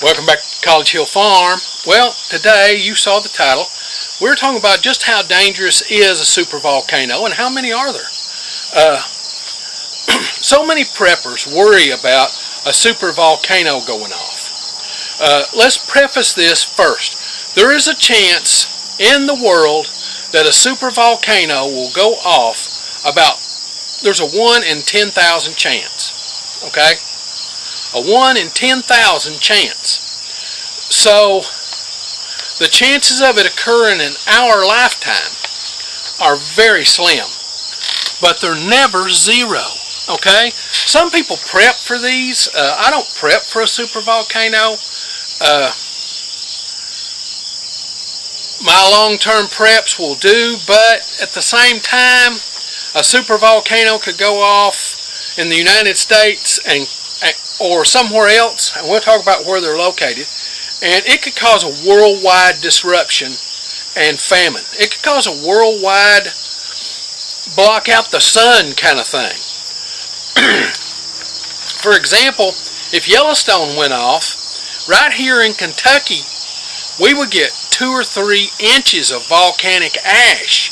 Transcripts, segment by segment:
Welcome back to College Hill Farm. Well, today you saw the title. We're talking about just how dangerous is a supervolcano and how many are there. So many preppers worry about a supervolcano going off. Let's preface this first. There is a chance in the world that a supervolcano will go off there's a 1 in 10,000 chance. Okay? A 1 in 10,000 chance. So the chances of it occurring in our lifetime are very slim, but they're never zero. Okay? Some people prep for these. I don't prep for a supervolcano. My long-term preps will do, but at the same time, a supervolcano could go off in the United States or somewhere else, and we'll talk about where they're located, and it could cause a worldwide disruption and famine. It could cause a worldwide block out the sun kind of thing. For example, if Yellowstone went off, right here in Kentucky, we would get 2 or 3 inches of volcanic ash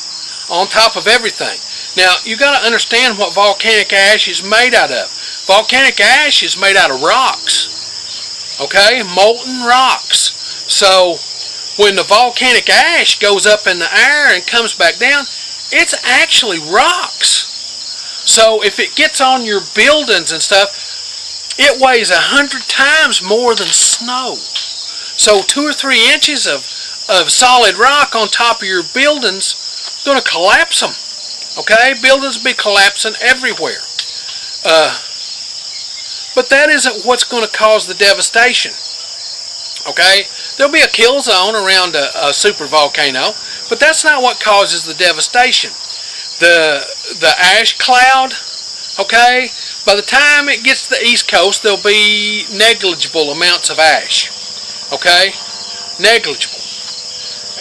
on top of everything. Now, you got to understand what volcanic ash is made out of. Volcanic ash is made out of rocks, okay? Molten rocks. So, when the volcanic ash goes up in the air and comes back down, it's actually rocks. So, if it gets on your buildings and stuff, it weighs 100 times more than snow. So, 2 or 3 inches of solid rock on top of your buildings is going to collapse them. Okay, buildings will be collapsing everywhere. But that isn't what's going to cause the devastation. Okay, there'll be a kill zone around a supervolcano, but that's not what causes the devastation. The ash cloud, okay, by the time it gets to the East Coast, there'll be negligible amounts of ash. Okay, negligible.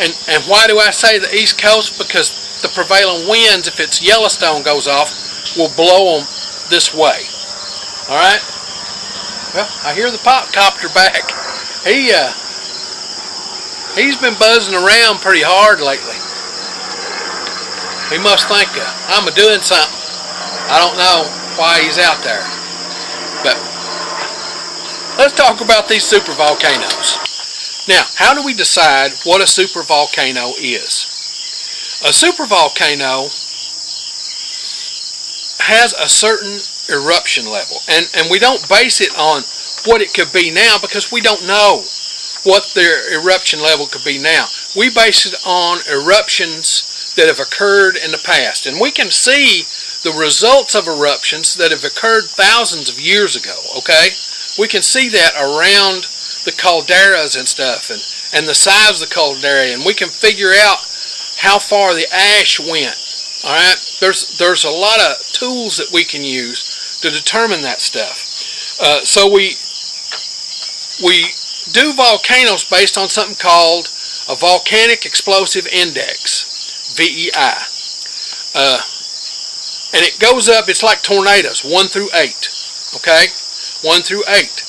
And why do I say the East Coast? Because the prevailing winds, if it's Yellowstone goes off, will blow them this way. Alright? Well, I hear the pop copter back. He's been buzzing around pretty hard lately. He must think I'm doing something. I don't know why he's out there. But let's talk about these supervolcanoes. Now, how do we decide what a supervolcano is? A supervolcano has a certain eruption level, and we don't base it on what it could be now because we don't know what their eruption level could be now. We base it on eruptions that have occurred in the past, and we can see the results of eruptions that have occurred thousands of years ago. Okay, we can see that around the calderas and stuff, and the size of the caldera, and we can figure out how far the ash went. All right, there's a lot of tools that we can use to determine that stuff. So we do volcanoes based on something called a volcanic explosive index, VEI, and it goes up. It's like tornadoes, 1 through 8. Okay, 1 through 8.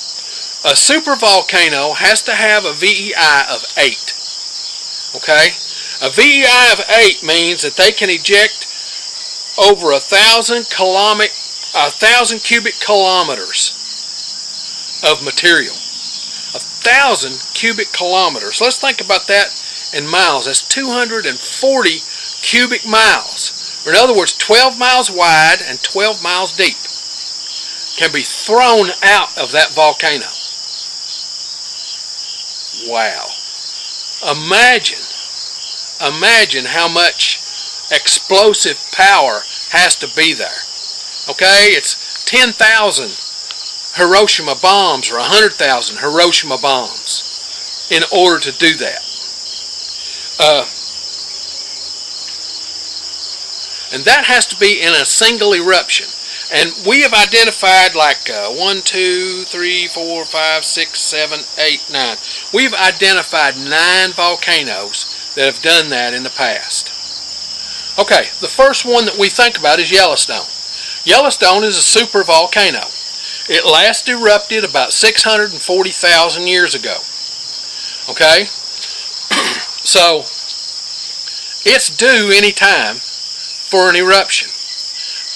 A supervolcano has to have a VEI of 8. Okay? A VEI of 8 means that they can eject over 1,000 cubic kilometers of material. 1,000 cubic kilometers. Let's think about that in miles. That's 240 cubic miles. Or in other words, 12 miles wide and 12 miles deep can be thrown out of that volcano. Wow. Imagine how much explosive power has to be there. Okay, it's 10,000 Hiroshima bombs or 100,000 Hiroshima bombs in order to do that. And that has to be in a single eruption. And we have identified like 1, 2, 3, 4, 5, 6, 7, 8, 9. We've identified 9 volcanoes that have done that in the past. Okay, the first one that we think about is Yellowstone. Yellowstone is a supervolcano. It last erupted about 640,000 years ago. Okay? So, it's due any time for an eruption.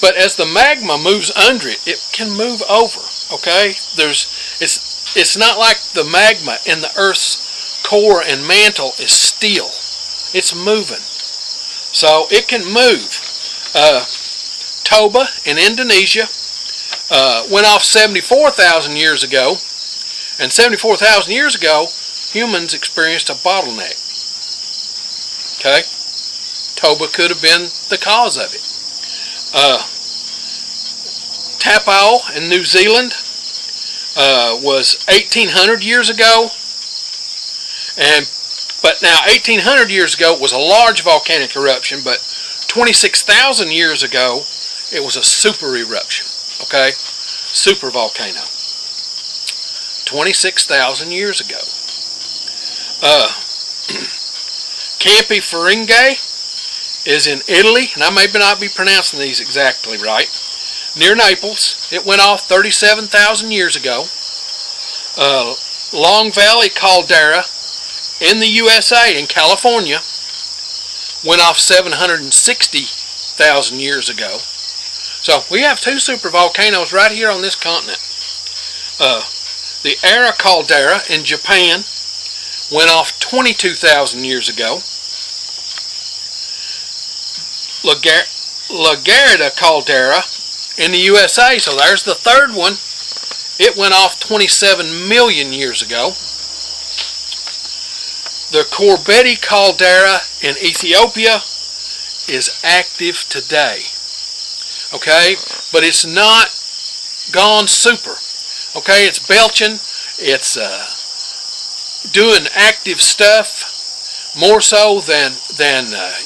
But as the magma moves under it, it can move over. Okay? It's not like the magma in the Earth's core and mantle is still. It's moving. So it can move. Toba in Indonesia went off 74,000 years ago. And 74,000 years ago, humans experienced a bottleneck. Okay? Toba could have been the cause of it. Tapao in New Zealand was 1,800 years ago. But now 1,800 years ago was a large volcanic eruption, but 26,000 years ago it was a super eruption. Okay? Super volcano. 26,000 years ago. Campi Feringe is in Italy, and I may not be pronouncing these exactly right. Near Naples. It went off 37,000 years ago. Long Valley Caldera in the USA, in California, went off 760,000 years ago. So we have two supervolcanoes right here on this continent. The Ara Caldera in Japan went off 22,000 years ago. La Garida Caldera in the USA, so there's the third one. It went off 27 million years ago. The Corbeti Caldera in Ethiopia is active today. Okay, but it's not gone super. Okay, it's belching. It's doing active stuff more so than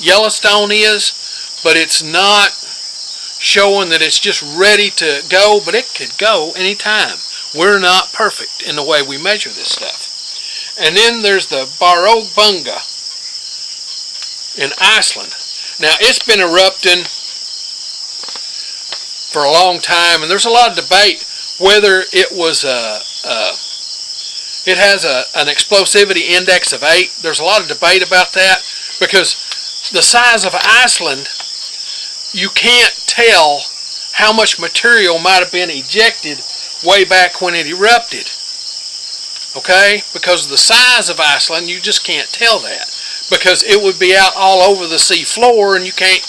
Yellowstone is, but it's not showing that it's just ready to go, but it could go anytime. We're not perfect in the way we measure this stuff. And then there's the Barobunga in Iceland. Now, it's been erupting for a long time, and there's a lot of debate whether it was it has an explosivity index of 8. There's a lot of debate about that because the size of Iceland, you can't tell how much material might have been ejected way back when it erupted. Okay? Because of the size of Iceland, you just can't tell that. Because it would be out all over the sea floor, and you can't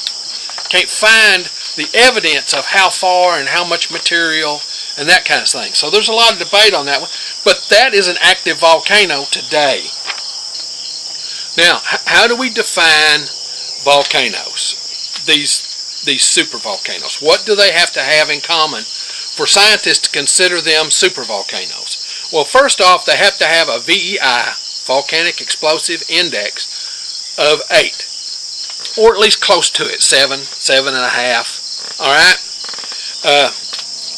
find the evidence of how far and how much material and that kind of thing. So there's a lot of debate on that one. But that is an active volcano today. Now, how do we define volcanoes? These supervolcanoes. What do they have to have in common for scientists to consider them supervolcanoes? Well, first off, they have to have a VEI, Volcanic Explosive Index, of 8. Or at least close to it, 7, 7.5. Alright?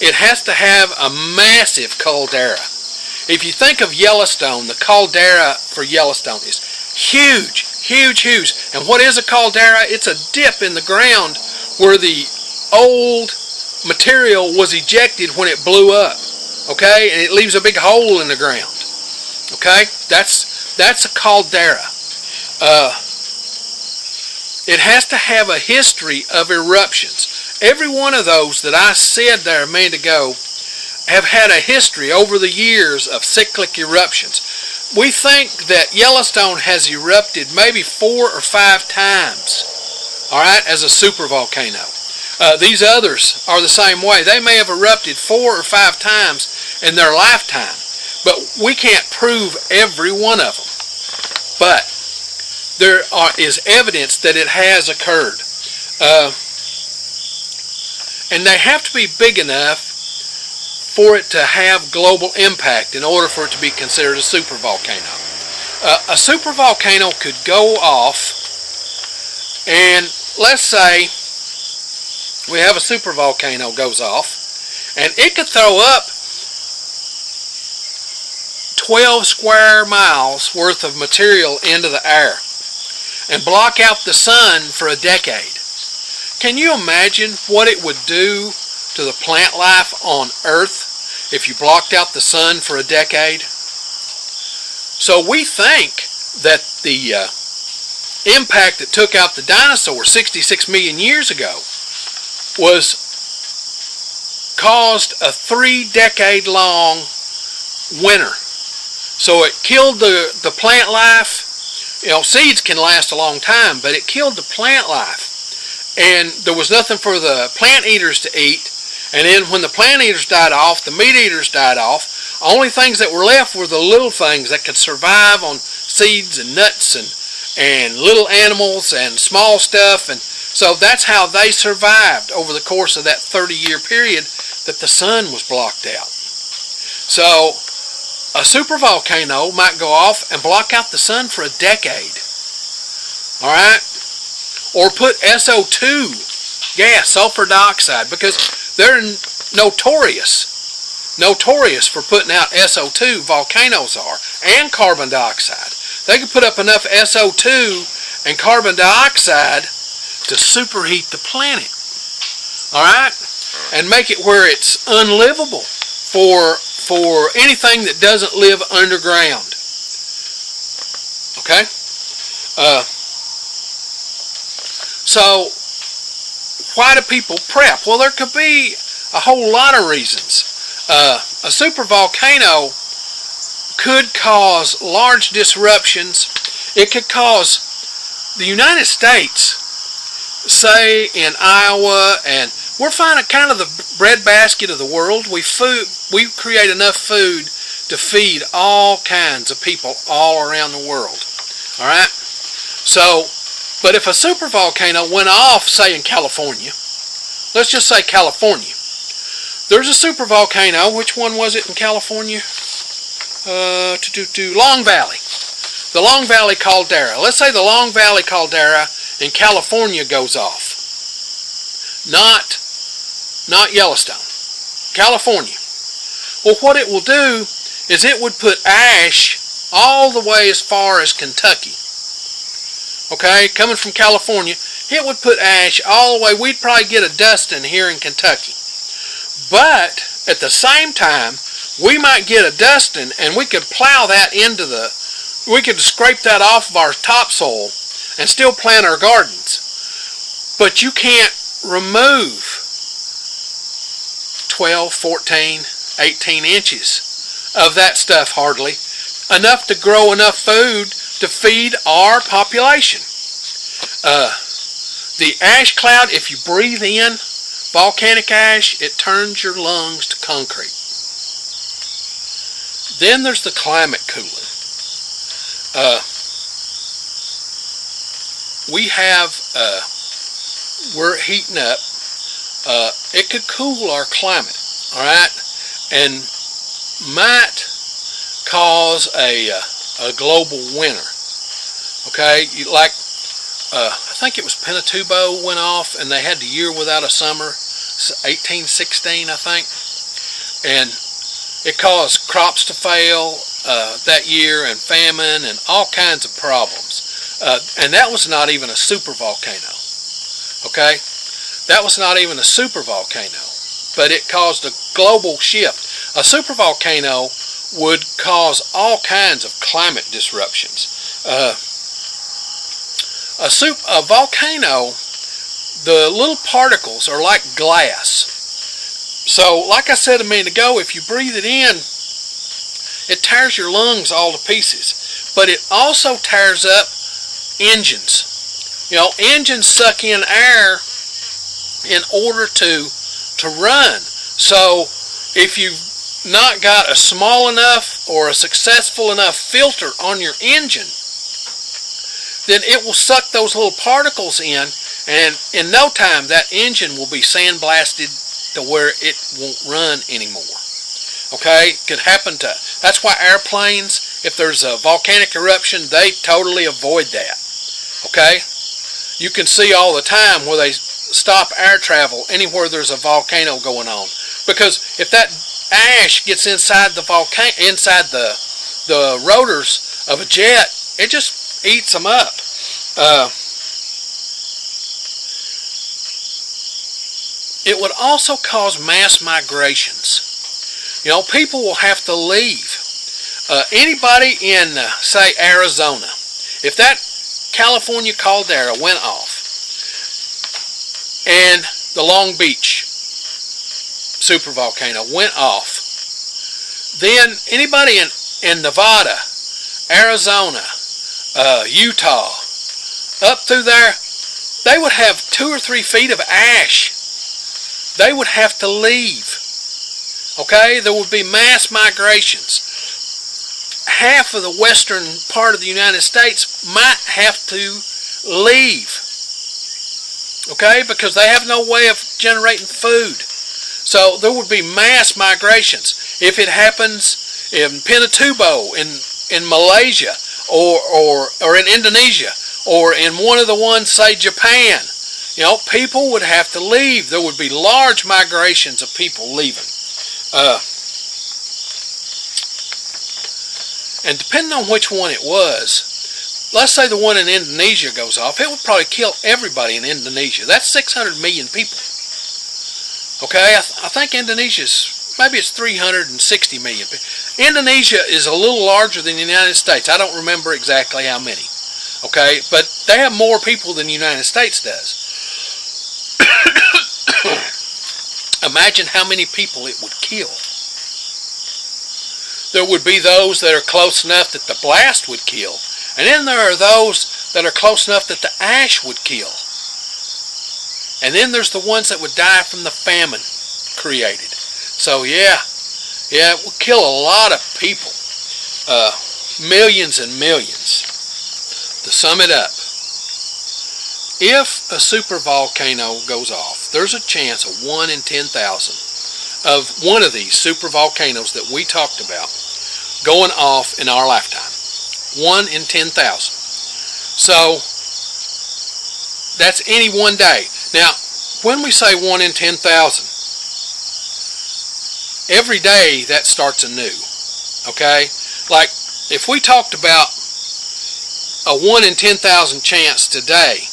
It has to have a massive caldera. If you think of Yellowstone, the caldera for Yellowstone is huge, huge, huge. And what is a caldera? It's a dip in the ground where the old material was ejected when it blew up. Okay? And it leaves a big hole in the ground. Okay? That's a caldera. It has to have a history of eruptions. Every one of those that I said there a minute ago have had a history over the years of cyclic eruptions. We think that Yellowstone has erupted maybe 4 or 5 times, all right, as a supervolcano. These others are the same way. They may have erupted 4 or 5 times in their lifetime, but we can't prove every one of them. But there is evidence that it has occurred. And they have to be big enough for it to have global impact in order for it to be considered a supervolcano. A supervolcano could go off, and let's say we have a supervolcano goes off, and it could throw up 12 square miles worth of material into the air and block out the sun for a decade. Can you imagine what it would do to the plant life on Earth if you blocked out the sun for a decade. So we think that the impact that took out the dinosaurs 66 million years ago was caused a 3-decade-long winter. So it killed the plant life. You know, seeds can last a long time, but it killed the plant life. And there was nothing for the plant eaters to eat. And then when the plant eaters died off, the meat eaters died off. Only things that were left were the little things that could survive on seeds and nuts and little animals and small stuff. And so that's how they survived over the course of that 30-year period that the sun was blocked out. So a supervolcano might go off and block out the sun for a decade. All right? Or put SO2 gas, sulfur dioxide, because they're notorious for putting out SO2, volcanoes are, and carbon dioxide. They can put up enough SO2 and carbon dioxide to superheat the planet. All right? And make it where it's unlivable for anything that doesn't live underground. Okay? So, why do people prep? Well, there could be a whole lot of reasons. A supervolcano could cause large disruptions. It could cause the United States, say in Iowa, and we're finding kind of the breadbasket of the world. We create enough food to feed all kinds of people all around the world. All right? So, but if a supervolcano went off, say in California, let's just say California. There's a supervolcano. Which one was it in California? Long Valley. The Long Valley caldera. Let's say the Long Valley caldera in California goes off. Not Yellowstone. California. Well, what it will do is it would put ash all the way as far as Kentucky. Okay, coming from California, it would put ash all the way. We'd probably get a dusting here in Kentucky. But at the same time, we might get a dusting, and we could plow that we could scrape that off of our topsoil and still plant our gardens. But you can't remove 12, 14, 18 inches of that stuff hardly. Enough to grow enough food to feed our population. The ash cloud, if you breathe in volcanic ash, it turns your lungs to concrete. Then there's the climate cooling. We're heating up. It could cool our climate, all right, and might cause a global winter. Okay, I think it was Pinatubo went off, and they had the year without a summer, 1816, I think, and it caused crops to fail that year, and famine, and all kinds of problems. And that was not even a supervolcano. Okay, that was not even a supervolcano, but it caused a global shift. A supervolcano would cause all kinds of climate disruptions. A volcano, the little particles are like glass. So, like I said a minute ago, if you breathe it in, it tears your lungs all to pieces. But it also tears up engines. You know, engines suck in air in order to run. So, if you've not got a small enough or a successful enough filter on your engine, then it will suck those little particles in, and in no time that engine will be sandblasted to where it won't run anymore. Okay, could happen to, that's why airplanes, if there's a volcanic eruption, they totally avoid that. Okay, you can see all the time where they stop air travel anywhere there's a volcano going on, because if that ash gets inside the rotors of a jet, it just eats them up. It would also cause mass migrations. You know, people will have to leave. Anybody in, say, Arizona, if that California caldera went off and the Long Beach supervolcano went off, then anybody in Nevada, Arizona, Utah, up through there, they would have 2 or 3 feet of ash. They would have to leave. Okay? There would be mass migrations. Half of the western part of the United States might have to leave. Okay? Because they have no way of generating food. So there would be mass migrations. If it happens in Pinatubo, in Malaysia, or in Indonesia, or in one of the ones, say, Japan, you know, people would have to leave. There would be large migrations of people leaving. And depending on which one it was, let's say the one in Indonesia goes off, it would probably kill everybody in Indonesia. That's 600 million people. Okay, I think Indonesia's, maybe it's 360 million people. Indonesia is a little larger than the United States. I don't remember exactly how many. Okay, but they have more people than the United States does. Imagine how many people it would kill. There would be those that are close enough that the blast would kill. And then there are those that are close enough that the ash would kill. And then there's the ones that would die from the famine created. So yeah, it would kill a lot of people. Millions and millions. To sum it up, if a supervolcano goes off, there's a chance of 1 in 10,000 of one of these supervolcanoes that we talked about going off in our lifetime. 1 in 10,000. So that's any one day. Now, when we say 1 in 10,000, every day that starts anew. Okay? Like, if we talked about a 1 in 10,000 chance today,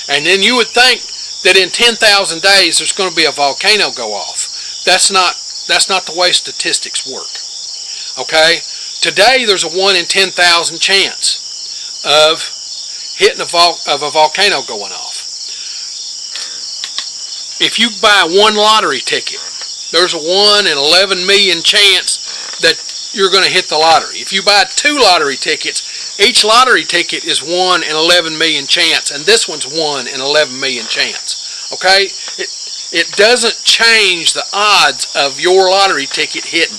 and then you would think that in 10,000 days there's going to be a volcano go off. That's not the way statistics work. Okay? Today there's a 1 in 10,000 chance of hitting a volcano going off. If you buy one lottery ticket, there's a 1 in 11 million chance that you're going to hit the lottery. If you buy 2 lottery tickets, each lottery ticket is 1 in 11 million chance, and this one's 1 in 11 million chance. Okay? It doesn't change the odds of your lottery ticket hitting.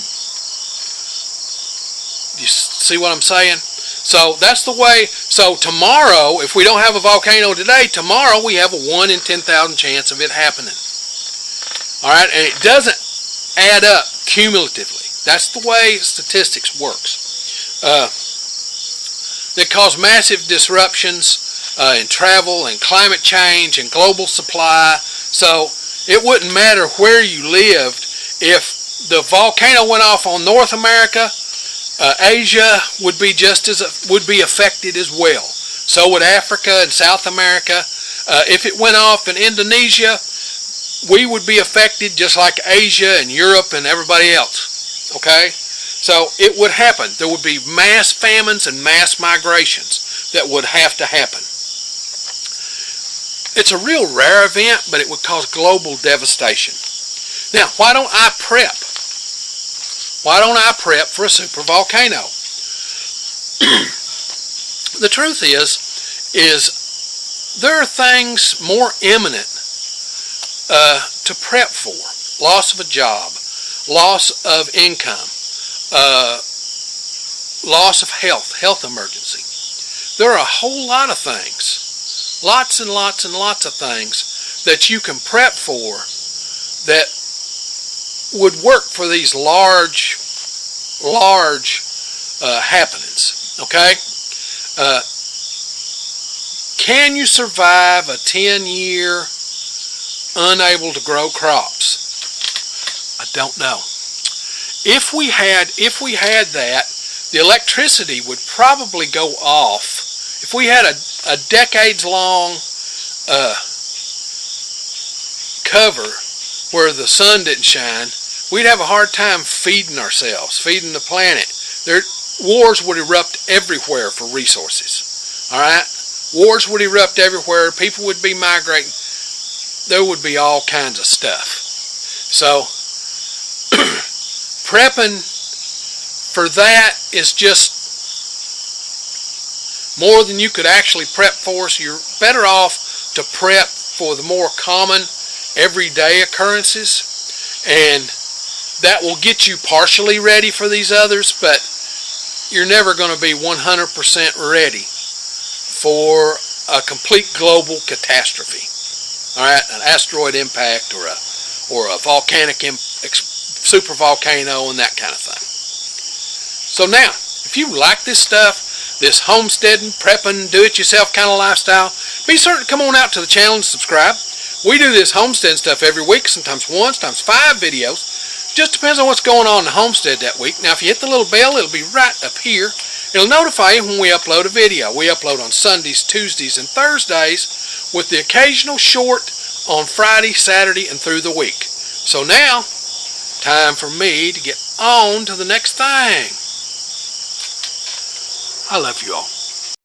You see what I'm saying? So that's the way. So tomorrow, if we don't have a volcano today, tomorrow we have a 1 in 10,000 chance of it happening. Alright? And it doesn't add up cumulatively. That's the way statistics works. That cause massive disruptions in travel and climate change and global supply. So it wouldn't matter where you lived. If the volcano went off on North America, Asia would be affected as well. So would Africa and South America. If it went off in Indonesia, we would be affected just like Asia and Europe and everybody else. Okay? So it would happen. There would be mass famines and mass migrations that would have to happen. It's a real rare event, but it would cause global devastation. Now, why don't I prep? Why don't I prep for a supervolcano? The truth is there are things more imminent to prep for. Loss of a job, loss of income, loss of health emergency. There are a whole lot of things, lots and lots and lots of things that you can prep for that would work for these large happenings. Okay? Can you survive a 10-year unable to grow crops? I don't know. If we had that, the electricity would probably go off. If we had a decades-long cover where the sun didn't shine, we'd have a hard time feeding ourselves, feeding the planet. Wars would erupt everywhere for resources. All right? Wars would erupt everywhere. People would be migrating. There would be all kinds of stuff. So, prepping for that is just more than you could actually prep for. So you're better off to prep for the more common everyday occurrences, and that will get you partially ready for these others, but you're never going to be 100% ready for a complete global catastrophe. All right, an asteroid impact or a volcanic supervolcano and that kind of thing. So now, if you like this stuff, this homesteading, prepping, do-it-yourself kind of lifestyle, be certain to come on out to the channel and subscribe. We do this homesteading stuff every week, sometimes 1, sometimes 5 videos. Just depends on what's going on in the homestead that week. Now, if you hit the little bell, it'll be right up here. It'll notify you when we upload a video. We upload on Sundays, Tuesdays, and Thursdays, with the occasional short on Friday, Saturday, and through the week. So now, time for me to get on to the next thing. I love you all.